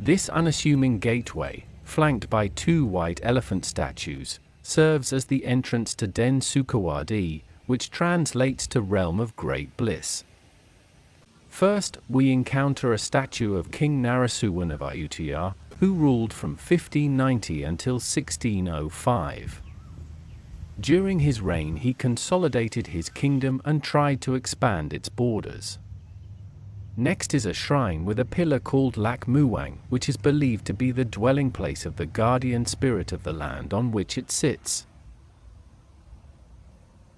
This unassuming gateway, flanked by two white elephant statues, serves as the entrance to Daen Sukhawadih, which translates to Realm of Great Bliss. First, we encounter a statue of King Narasuwan of Ayutthaya, who ruled from 1590 until 1605. During his reign he consolidated his kingdom and tried to expand its borders. Next is a shrine with a pillar called Lak Muang, which is believed to be the dwelling place of the guardian spirit of the land on which it sits.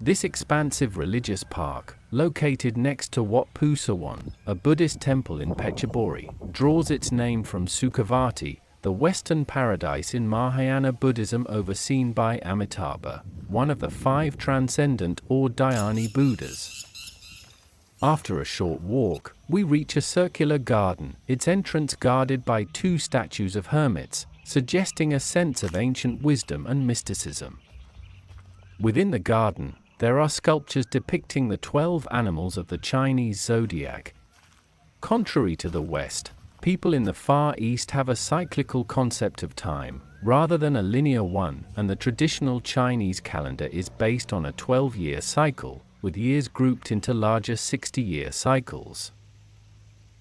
This expansive religious park, located next to Wat Phu Sawan, a Buddhist temple in Phetchaburi, draws its name from Sukhavati, the Western paradise in Mahayana Buddhism overseen by Amitabha, one of the 5 transcendent or dhyani Buddhas. After a short walk, we reach a circular garden, its entrance guarded by 2 statues of hermits, suggesting a sense of ancient wisdom and mysticism. Within the garden, there are sculptures depicting the 12 animals of the Chinese zodiac. Contrary to the West, people in the Far East have a cyclical concept of time, rather than a linear one, and the traditional Chinese calendar is based on a 12-year cycle, with years grouped into larger 60-year cycles.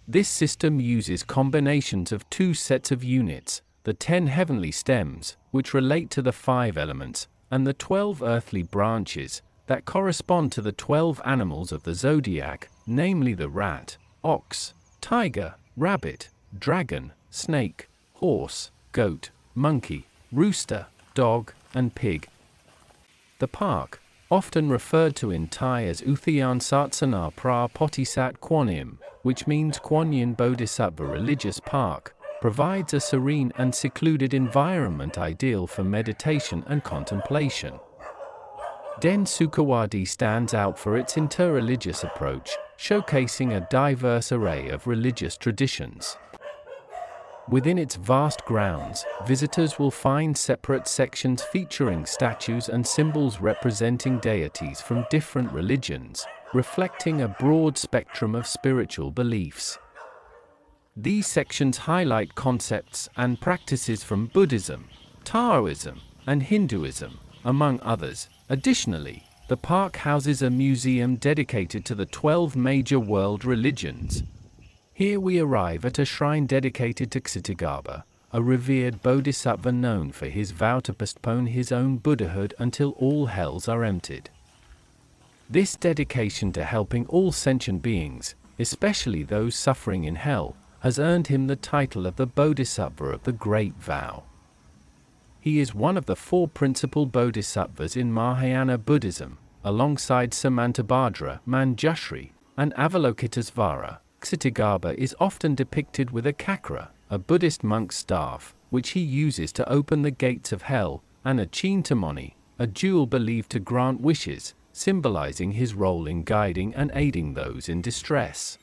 This system uses combinations of 2 sets of units, the 10 heavenly stems, which relate to the 5 elements, and the 12 earthly branches, that correspond to the 12 animals of the zodiac, namely the rat, ox, tiger, rabbit, dragon, snake, horse, goat, monkey, rooster, dog, and pig. The park, often referred to in Thai as Uthayaan Sahtsanah Phra Photisat Kwan, which means Kuan Yin Bodhisattva religious park, provides a serene and secluded environment ideal for meditation and contemplation. Daen Sukhawadih stands out for its interreligious approach, showcasing a diverse array of religious traditions. Within its vast grounds, visitors will find separate sections featuring statues and symbols representing deities from different religions, reflecting a broad spectrum of spiritual beliefs. These sections highlight concepts and practices from Buddhism, Taoism, and Hinduism, among others. Additionally, the park houses a museum dedicated to the 12 major world religions. Here we arrive at a shrine dedicated to Ksitigarbha, a revered bodhisattva known for his vow to postpone his own Buddhahood until all hells are emptied. This dedication to helping all sentient beings, especially those suffering in hell, has earned him the title of the Bodhisattva of the Great Vow. He is one of the 4 principal bodhisattvas in Mahayana Buddhism, alongside Samantabhadra, Manjushri, and Avalokitesvara. Ksitigarbha is often depicted with a chakra, a Buddhist monk's staff, which he uses to open the gates of hell, and a chintamani, a jewel believed to grant wishes, symbolizing his role in guiding and aiding those in distress.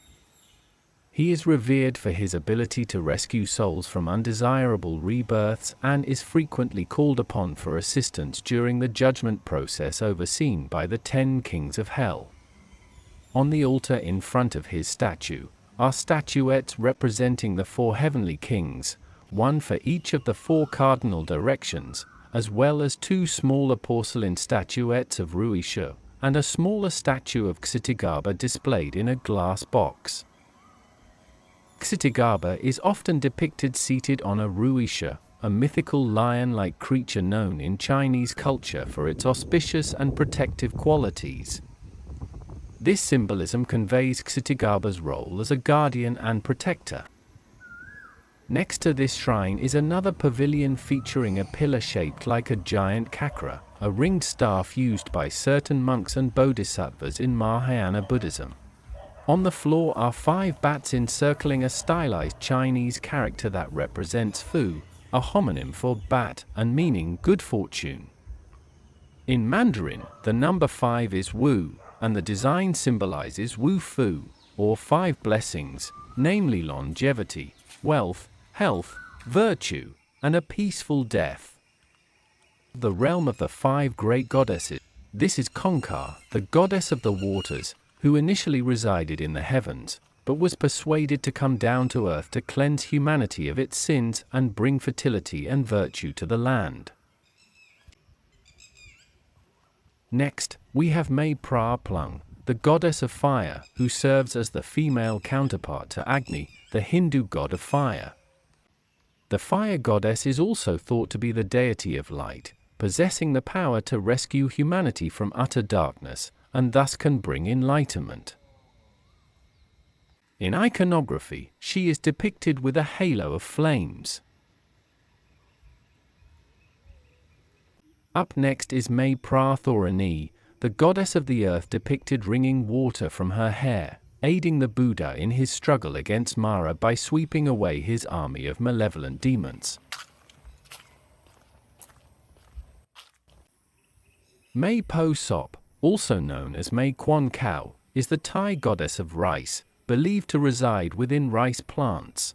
He is revered for his ability to rescue souls from undesirable rebirths and is frequently called upon for assistance during the judgment process overseen by the 10 kings of hell. On the altar in front of his statue are statuettes representing the 4 heavenly kings, one for each of the 4 cardinal directions, as well as 2 smaller porcelain statuettes of Ruisha, and a smaller statue of Ksitigarbha displayed in a glass box. Ksitigarbha is often depicted seated on a Ruisha, a mythical lion-like creature known in Chinese culture for its auspicious and protective qualities. This symbolism conveys Ksitigarbha's role as a guardian and protector. Next to this shrine is another pavilion featuring a pillar shaped like a giant chakra, a ringed staff used by certain monks and bodhisattvas in Mahayana Buddhism. On the floor are 5 bats encircling a stylized Chinese character that represents Fu, a homonym for bat, and meaning good fortune. In Mandarin, the number 5 is Wu, and the design symbolizes Wu Fu, or 5 blessings, namely longevity, wealth, health, virtue, and a peaceful death. The realm of the 5 great goddesses. This is Konka, the goddess of the waters, who initially resided in the heavens, but was persuaded to come down to earth to cleanse humanity of its sins and bring fertility and virtue to the land. Next, we have Phra Plung, the goddess of fire, who serves as the female counterpart to Agni, the Hindu god of fire. The fire goddess is also thought to be the deity of light, possessing the power to rescue humanity from utter darkness, and thus can bring enlightenment. In iconography, she is depicted with a halo of flames. Up next is Phra Thorani, the goddess of the earth, depicted wringing water from her hair, aiding the Buddha in his struggle against Mara by sweeping away his army of malevolent demons. Po Sop, also known as Kwan Cow, is the Thai goddess of rice, believed to reside within rice plants.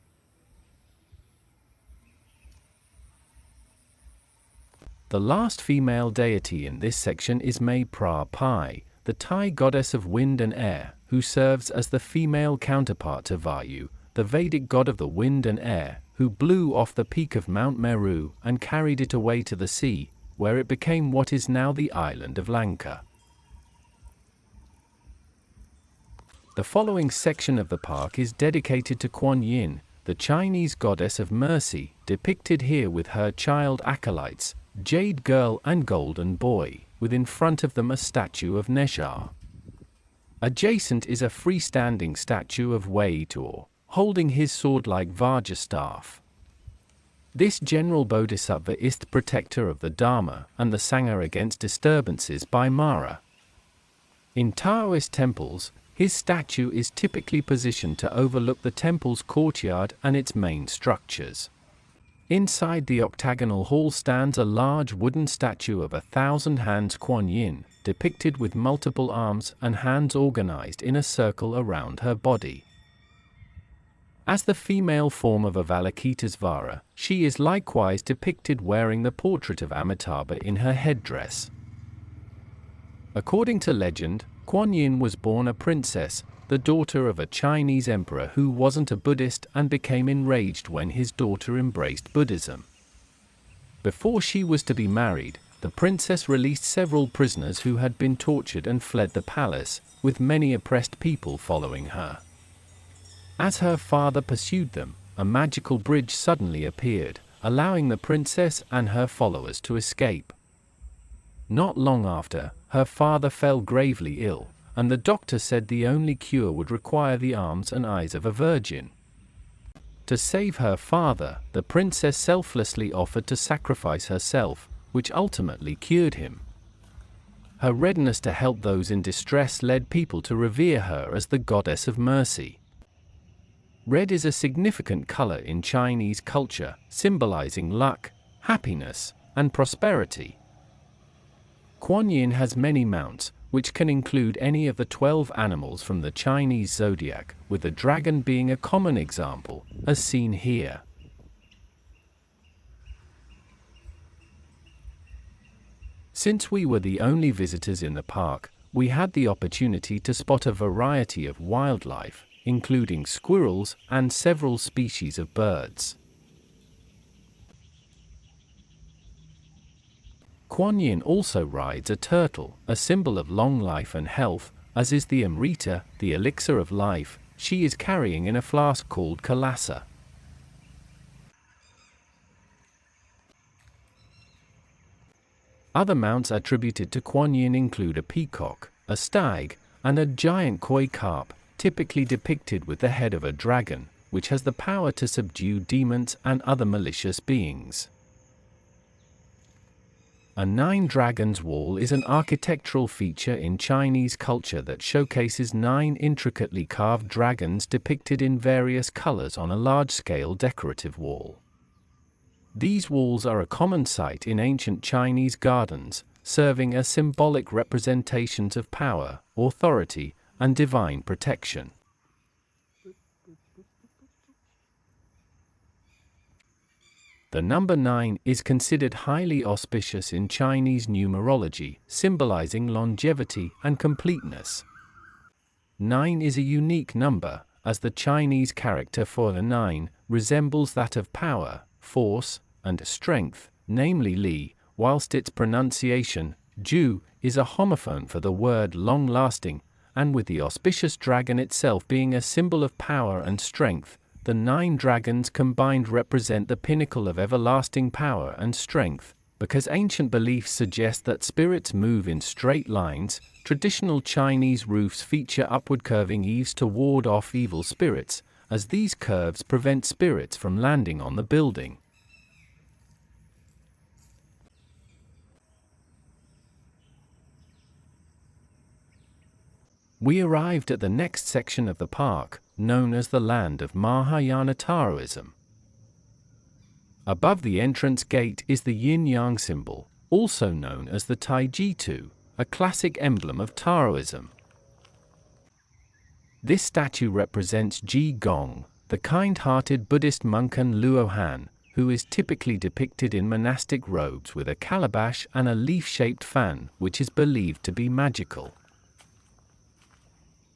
The last female deity in this section is Phra Pai, the Thai goddess of wind and air, who serves as the female counterpart to Vayu, the Vedic god of the wind and air, who blew off the peak of Mount Meru and carried it away to the sea, where it became what is now the island of Lanka. The following section of the park is dedicated to Kuan Yin, the Chinese goddess of mercy, depicted here with her child acolytes, Jade Girl and Golden Boy, with in front of them a statue of Neshar. Adjacent is a freestanding statue of Wei Tor, holding his sword-like Vajra staff. This general Bodhisattva is the protector of the Dharma and the Sangha against disturbances by Mara. In Taoist temples, his statue is typically positioned to overlook the temple's courtyard and its main structures. Inside the octagonal hall stands a large wooden statue of 1,000 hands Kuan Yin, depicted with multiple arms and hands organized in a circle around her body. As the female form of Avalokitesvara, she is likewise depicted wearing the portrait of Amitabha in her headdress. According to legend, Kuan Yin was born a princess, the daughter of a Chinese emperor who wasn't a Buddhist and became enraged when his daughter embraced Buddhism. Before she was to be married, the princess released several prisoners who had been tortured and fled the palace, with many oppressed people following her. As her father pursued them, a magical bridge suddenly appeared, allowing the princess and her followers to escape. Not long after, her father fell gravely ill, and the doctor said the only cure would require the arms and eyes of a virgin. To save her father, the princess selflessly offered to sacrifice herself, which ultimately cured him. Her readiness to help those in distress led people to revere her as the goddess of mercy. Red is a significant color in Chinese culture, symbolizing luck, happiness, and prosperity. Kuan Yin has many mounts, which can include any of the 12 animals from the Chinese zodiac, with the dragon being a common example, as seen here. Since we were the only visitors in the park, we had the opportunity to spot a variety of wildlife, including squirrels and several species of birds. Kuan Yin also rides a turtle, a symbol of long life and health, as is the Amrita, the elixir of life, she is carrying in a flask called Kalasa. Other mounts attributed to Kuan Yin include a peacock, a stag, and a giant koi carp, typically depicted with the head of a dragon, which has the power to subdue demons and other malicious beings. A 9 dragons wall is an architectural feature in Chinese culture that showcases 9 intricately carved dragons depicted in various colors on a large-scale decorative wall. These walls are a common sight in ancient Chinese gardens, serving as symbolic representations of power, authority, and divine protection. The number 9 is considered highly auspicious in Chinese numerology, symbolizing longevity and completeness. 9 is a unique number, as the Chinese character for the 9 resembles that of power, force, and strength, namely Li, whilst its pronunciation, Ju, is a homophone for the word long-lasting, and with the auspicious dragon itself being a symbol of power and strength, the 9 dragons combined represent the pinnacle of everlasting power and strength. Because ancient beliefs suggest that spirits move in straight lines, traditional Chinese roofs feature upward curving eaves to ward off evil spirits, as these curves prevent spirits from landing on the building. We arrived at the next section of the park, known as the land of Mahayana Taoism. Above the entrance gate is the yin-yang symbol, also known as the Tai Jitu, a classic emblem of Taoism. This statue represents Ji Gong, the kind-hearted Buddhist monk and Luohan, who is typically depicted in monastic robes with a calabash and a leaf-shaped fan, which is believed to be magical.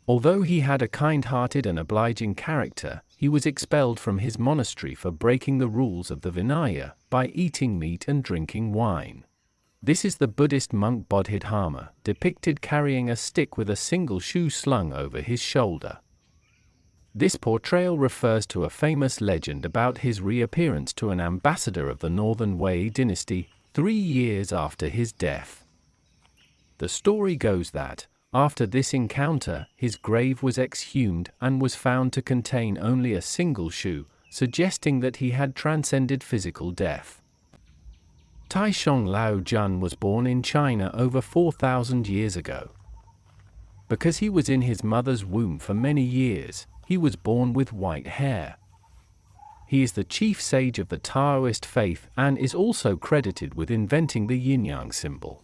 Although he had a kind-hearted and obliging character, he was expelled from his monastery for breaking the rules of the Vinaya by eating meat and drinking wine. This is the Buddhist monk Bodhidharma, depicted carrying a stick with a single shoe slung over his shoulder. This portrayal refers to a famous legend about his reappearance to an ambassador of the Northern Wei dynasty 3 years after his death. The story goes that, after this encounter, his grave was exhumed and was found to contain only a single shoe, suggesting that he had transcended physical death. Taishong Lao Jun was born in China over 4,000 years ago. Because he was in his mother's womb for many years, he was born with white hair. He is the chief sage of the Taoist faith and is also credited with inventing the yin-yang symbol.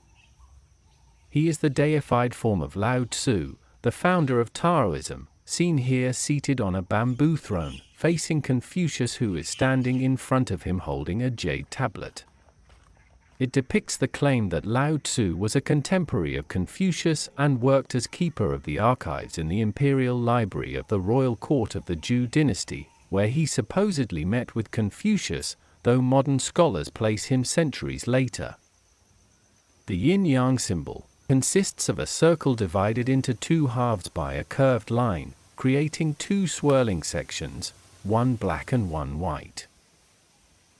He is the deified form of Lao Tzu, the founder of Taoism, seen here seated on a bamboo throne, facing Confucius, who is standing in front of him holding a jade tablet. It depicts the claim that Lao Tzu was a contemporary of Confucius and worked as keeper of the archives in the imperial library of the royal court of the Zhou dynasty, where he supposedly met with Confucius, though modern scholars place him centuries later. The yin-yang symbol consists of a circle divided into 2 halves by a curved line, creating 2 swirling sections, one black and one white.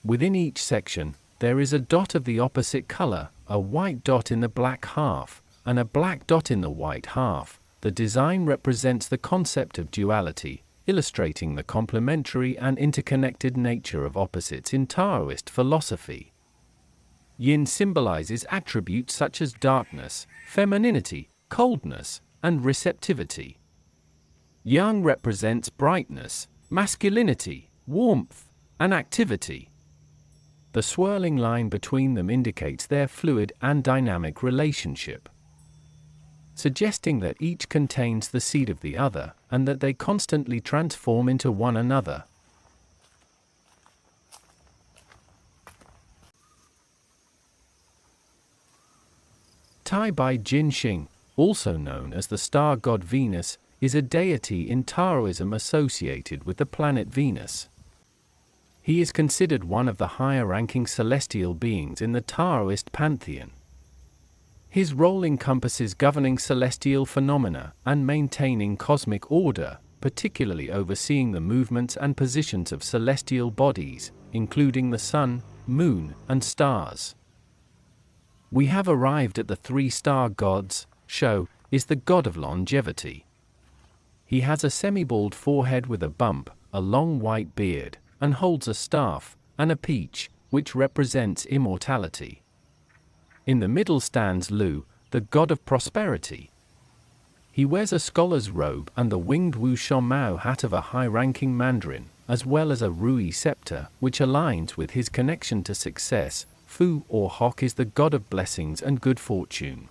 Within each section, there is a dot of the opposite color, a white dot in the black half, and a black dot in the white half. The design represents the concept of duality, illustrating the complementary and interconnected nature of opposites in Taoist philosophy. Yin symbolizes attributes such as darkness, femininity, coldness, and receptivity. Yang represents brightness, masculinity, warmth, and activity. The swirling line between them indicates their fluid and dynamic relationship, suggesting that each contains the seed of the other, and that they constantly transform into one another. Tai Bai Jin Xing, also known as the star god Venus, is a deity in Taoism associated with the planet Venus. He is considered one of the higher-ranking celestial beings in the Taoist pantheon. His role encompasses governing celestial phenomena and maintaining cosmic order, particularly overseeing the movements and positions of celestial bodies, including the sun, moon, and stars. We have arrived at the 3-star gods. Shou is the god of longevity. He has a semi-bald forehead with a bump, a long white beard, and holds a staff, and a peach, which represents immortality. In the middle stands Lu, the god of prosperity. He wears a scholar's robe and the winged Wu Shomao hat of a high-ranking mandarin, as well as a Rui scepter, which aligns with his connection to success. Fu or Hok is the god of blessings and good fortune.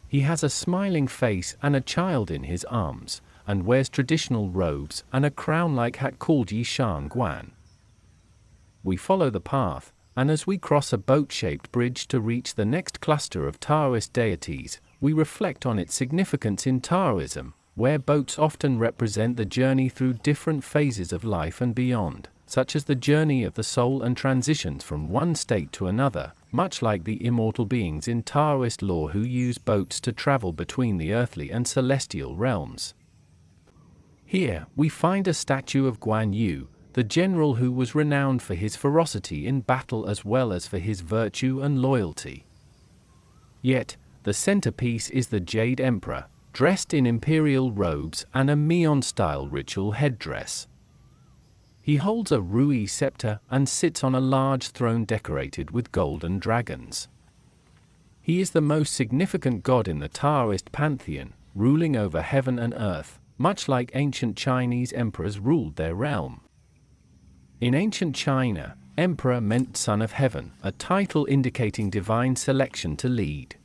He has a smiling face and a child in his arms, and wears traditional robes and a crown-like hat called Yishan Guan. We follow the path, and as we cross a boat-shaped bridge to reach the next cluster of Taoist deities, we reflect on its significance in Taoism, where boats often represent the journey through different phases of life and beyond, such as the journey of the soul and transitions from one state to another, much like the immortal beings in Taoist lore who use boats to travel between the earthly and celestial realms. Here, we find a statue of Guan Yu, the general who was renowned for his ferocity in battle as well as for his virtue and loyalty. Yet, the centerpiece is the Jade Emperor, dressed in imperial robes and a Mian-style ritual headdress. He holds a Rui scepter and sits on a large throne decorated with golden dragons. He is the most significant god in the Taoist pantheon, ruling over heaven and earth, much like ancient Chinese emperors ruled their realm. In ancient China, emperor meant son of heaven, a title indicating divine selection to lead.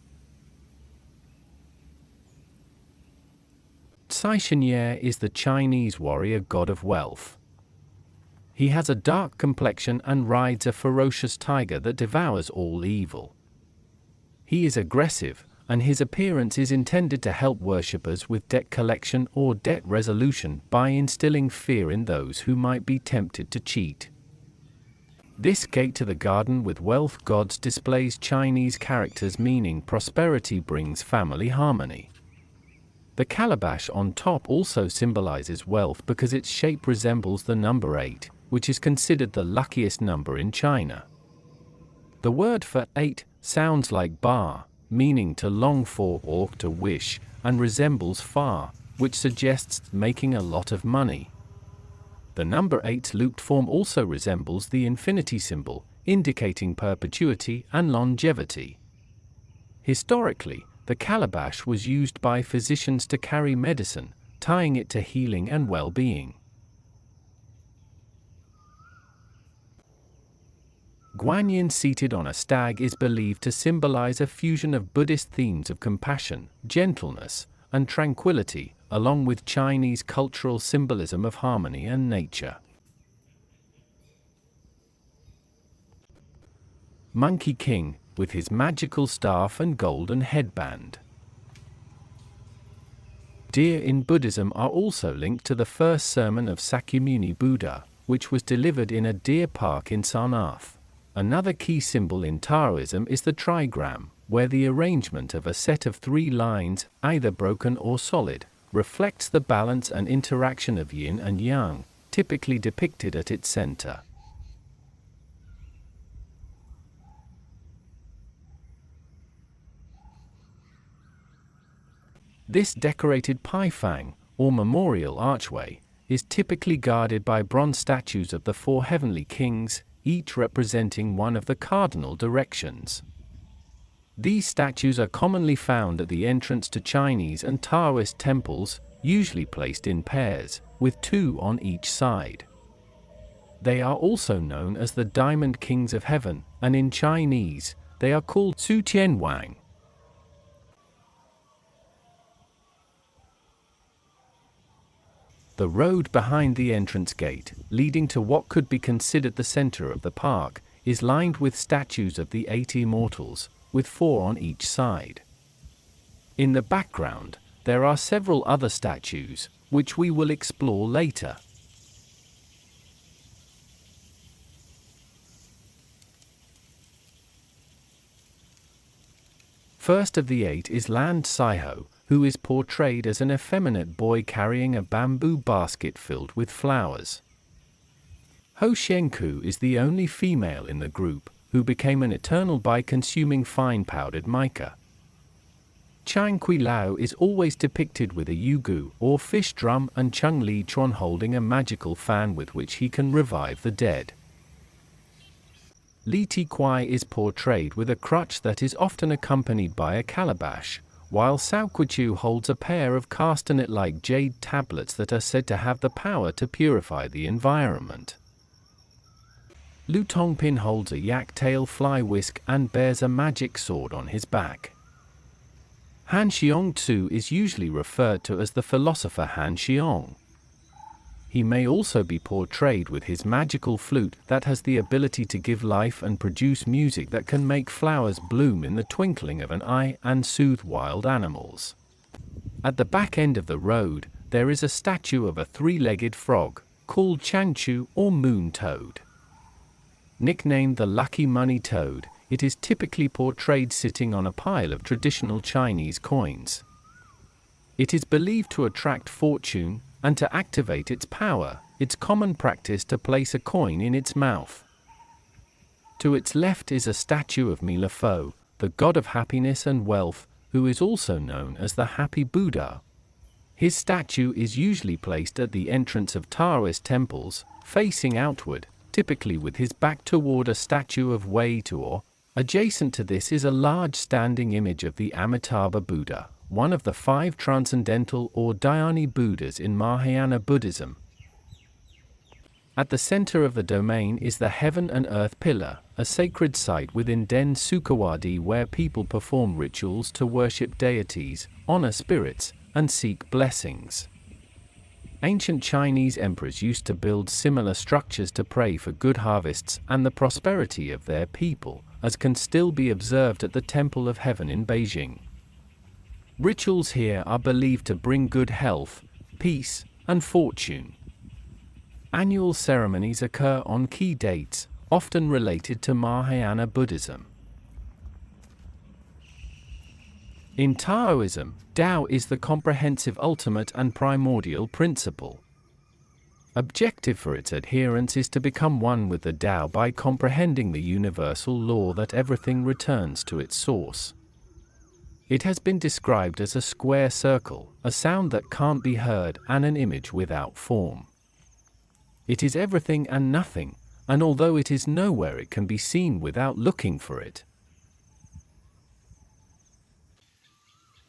Cai Xinye is the Chinese warrior god of wealth. He has a dark complexion and rides a ferocious tiger that devours all evil. He is aggressive, and his appearance is intended to help worshippers with debt collection or debt resolution by instilling fear in those who might be tempted to cheat. This gate to the garden with wealth gods displays Chinese characters meaning prosperity brings family harmony. The calabash on top also symbolizes wealth because its shape resembles the number 8, which is considered the luckiest number in China. The word for 8 sounds like ba, meaning to long for or to wish, and resembles fa, which suggests making a lot of money. The number 8's looped form also resembles the infinity symbol, indicating perpetuity and longevity. Historically, the calabash was used by physicians to carry medicine, tying it to healing and well-being. Guanyin seated on a stag is believed to symbolize a fusion of Buddhist themes of compassion, gentleness, and tranquility, along with Chinese cultural symbolism of harmony and nature. Monkey King, with his magical staff and golden headband. Deer in Buddhism are also linked to the first sermon of Sakyamuni Buddha, which was delivered in a deer park in Sarnath. Another key symbol in Taoism is the trigram, where the arrangement of a set of 3 lines, either broken or solid, reflects the balance and interaction of yin and yang, typically depicted at its center. This decorated paifang, or memorial archway, is typically guarded by bronze statues of the 4 heavenly kings, each representing one of the cardinal directions. These statues are commonly found at the entrance to Chinese and Taoist temples, usually placed in pairs, with 2 on each side. They are also known as the Diamond Kings of Heaven, and in Chinese, they are called Su Tian Wang. The road behind the entrance gate, leading to what could be considered the center of the park, is lined with statues of the 8 immortals, with 4 on each side. In the background, there are several other statues, which we will explore later. First of the 8 is Land Saiho, who is portrayed as an effeminate boy carrying a bamboo basket filled with flowers. Ho Shenku is the only female in the group, who became an eternal by consuming fine powdered mica. Chang Kui Lao is always depicted with a yugu, or fish drum, and Chung Li Chuan holding a magical fan with which he can revive the dead. Li Ti Kwai is portrayed with a crutch that is often accompanied by a calabash, while Sao Kuchu holds a pair of castanet-like jade tablets that are said to have the power to purify the environment. Lu Tongpin holds a yak-tail fly whisk and bears a magic sword on his back. Han Xiong Tzu is usually referred to as the philosopher Han Xiong. He may also be portrayed with his magical flute that has the ability to give life and produce music that can make flowers bloom in the twinkling of an eye and soothe wild animals. At the back end of the road, there is a statue of a three-legged frog, called Chanchu or moon toad. Nicknamed the lucky money toad, it is typically portrayed sitting on a pile of traditional Chinese coins. It is believed to attract fortune, and to activate its power, it's common practice to place a coin in its mouth. To its left is a statue of Milapho, the god of happiness and wealth, who is also known as the Happy Buddha. His statue is usually placed at the entrance of Taoist temples, facing outward, typically with his back toward a statue of Wei Tuo. Adjacent to this is a large standing image of the Amitabha Buddha, one of the 5 transcendental or dhyani Buddhas in Mahayana Buddhism. At the center of the domain is the Heaven and Earth Pillar, a sacred site within Daen Sukhawadih where people perform rituals to worship deities, honor spirits, and seek blessings. Ancient Chinese emperors used to build similar structures to pray for good harvests and the prosperity of their people, as can still be observed at the Temple of Heaven in Beijing. Rituals here are believed to bring good health, peace, and fortune. Annual ceremonies occur on key dates, often related to Mahayana Buddhism. In Taoism, Tao is the comprehensive ultimate and primordial principle. Objective for its adherents is to become one with the Tao by comprehending the universal law that everything returns to its source. It has been described as a square circle, a sound that can't be heard, and an image without form. It is everything and nothing, and although it is nowhere, it can be seen without looking for it.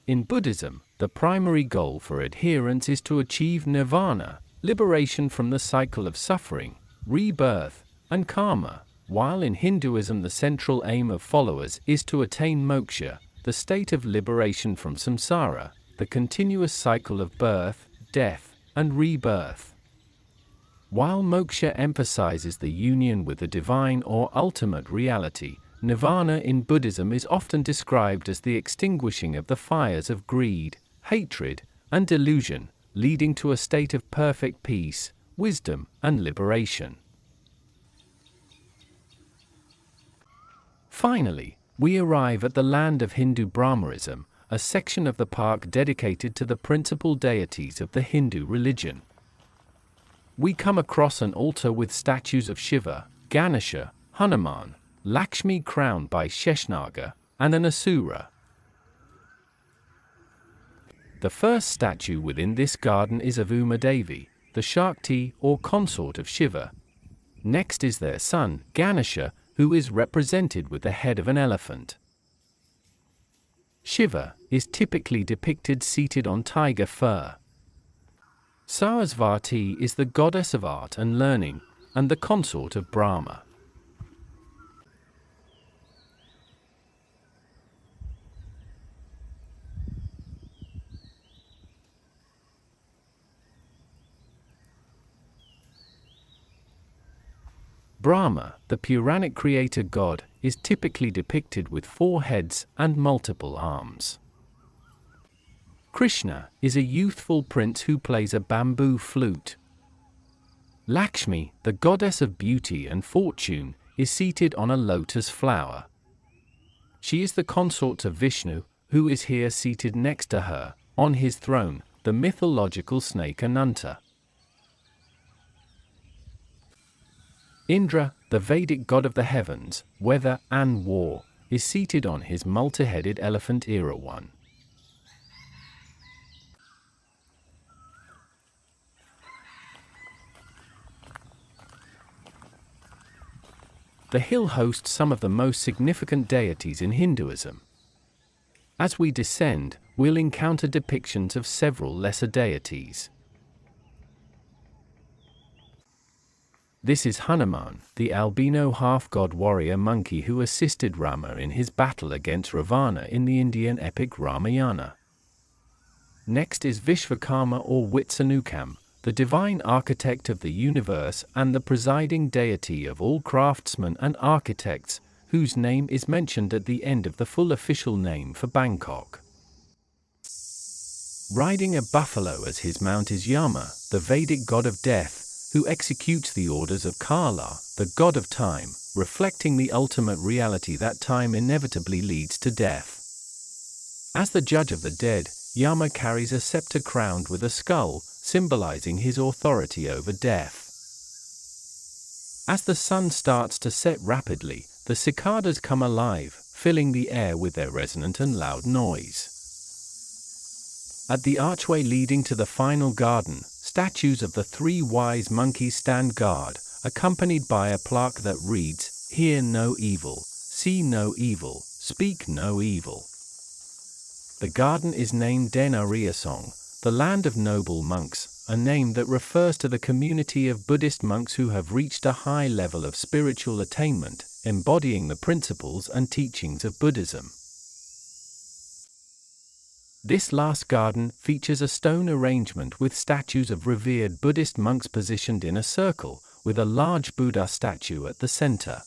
In Buddhism, the primary goal for adherents is to achieve nirvana, liberation from the cycle of suffering, rebirth, and karma, while in Hinduism the central aim of followers is to attain moksha, the state of liberation from samsara, the continuous cycle of birth, death, and rebirth. While moksha emphasizes the union with the divine or ultimate reality, nirvana in Buddhism is often described as the extinguishing of the fires of greed, hatred, and delusion, leading to a state of perfect peace, wisdom, and liberation. Finally, we arrive at the land of Hindu Brahmanism, a section of the park dedicated to the principal deities of the Hindu religion. We come across an altar with statues of Shiva, Ganesha, Hanuman, Lakshmi crowned by Sheshnaga, and an Asura. The first statue within this garden is of Uma Devi, the Shakti or consort of Shiva. Next is their son, Ganesha, who is represented with the head of an elephant. Shiva is typically depicted seated on tiger fur. Sarasvati is the goddess of art and learning, and the consort of Brahma. Brahma, the Puranic creator god, is typically depicted with 4 heads and multiple arms. Krishna is a youthful prince who plays a bamboo flute. Lakshmi, the goddess of beauty and fortune, is seated on a lotus flower. She is the consort of Vishnu, who is here seated next to her, on his throne, the mythological snake Ananta. Indra, the Vedic god of the heavens, weather, and war, is seated on his multi-headed elephant Erawan. The hill hosts some of the most significant deities in Hinduism. As we descend, we'll encounter depictions of several lesser deities. This is Hanuman, the albino half-god warrior monkey who assisted Rama in his battle against Ravana in the Indian epic Ramayana. Next is Vishvakarma or Vitsanukam, the divine architect of the universe and the presiding deity of all craftsmen and architects, whose name is mentioned at the end of the full official name for Bangkok. Riding a buffalo as his mount is Yama, the Vedic god of death, who executes the orders of Kala, the god of time, reflecting the ultimate reality that time inevitably leads to death. As the judge of the dead, Yama carries a scepter crowned with a skull, symbolizing his authority over death. As the sun starts to set rapidly, the cicadas come alive, filling the air with their resonant and loud noise. At the archway leading to the final garden, statues of the three wise monkeys stand guard, accompanied by a plaque that reads, "Hear no evil, see no evil, speak no evil." The garden is named Daen Sukhawadih, the land of noble monks, a name that refers to the community of Buddhist monks who have reached a high level of spiritual attainment, embodying the principles and teachings of Buddhism. This last garden features a stone arrangement with statues of revered Buddhist monks positioned in a circle, with a large Buddha statue at the center.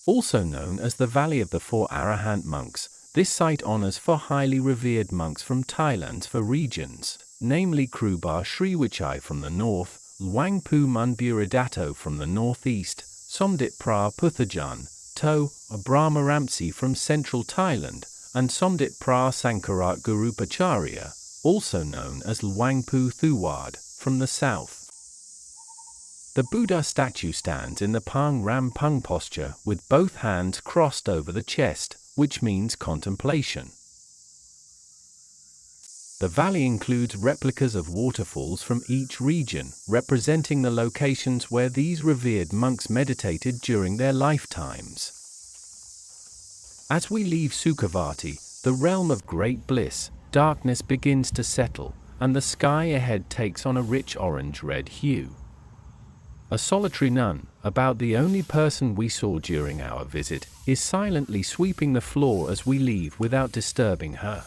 Also known as the Valley of the Four Arahant Monks, this site honors four highly revered monks from Thailand's four regions, namely Kruba Sriwichai from the north, Luangpu Munburidato from the northeast, Somdit Phra Puthajan, To, Brahmaramsi from central Thailand, and Somdit Phra Sankarat Gurupacharya, also known as Luangpu Thuwad, from the south. The Buddha statue stands in the Pang Ram Pung posture with both hands crossed over the chest, which means contemplation. The valley includes replicas of waterfalls from each region, representing the locations where these revered monks meditated during their lifetimes. As we leave Sukhavati, the realm of great bliss, darkness begins to settle, and the sky ahead takes on a rich orange-red hue. A solitary nun, about the only person we saw during our visit, is silently sweeping the floor as we leave without disturbing her.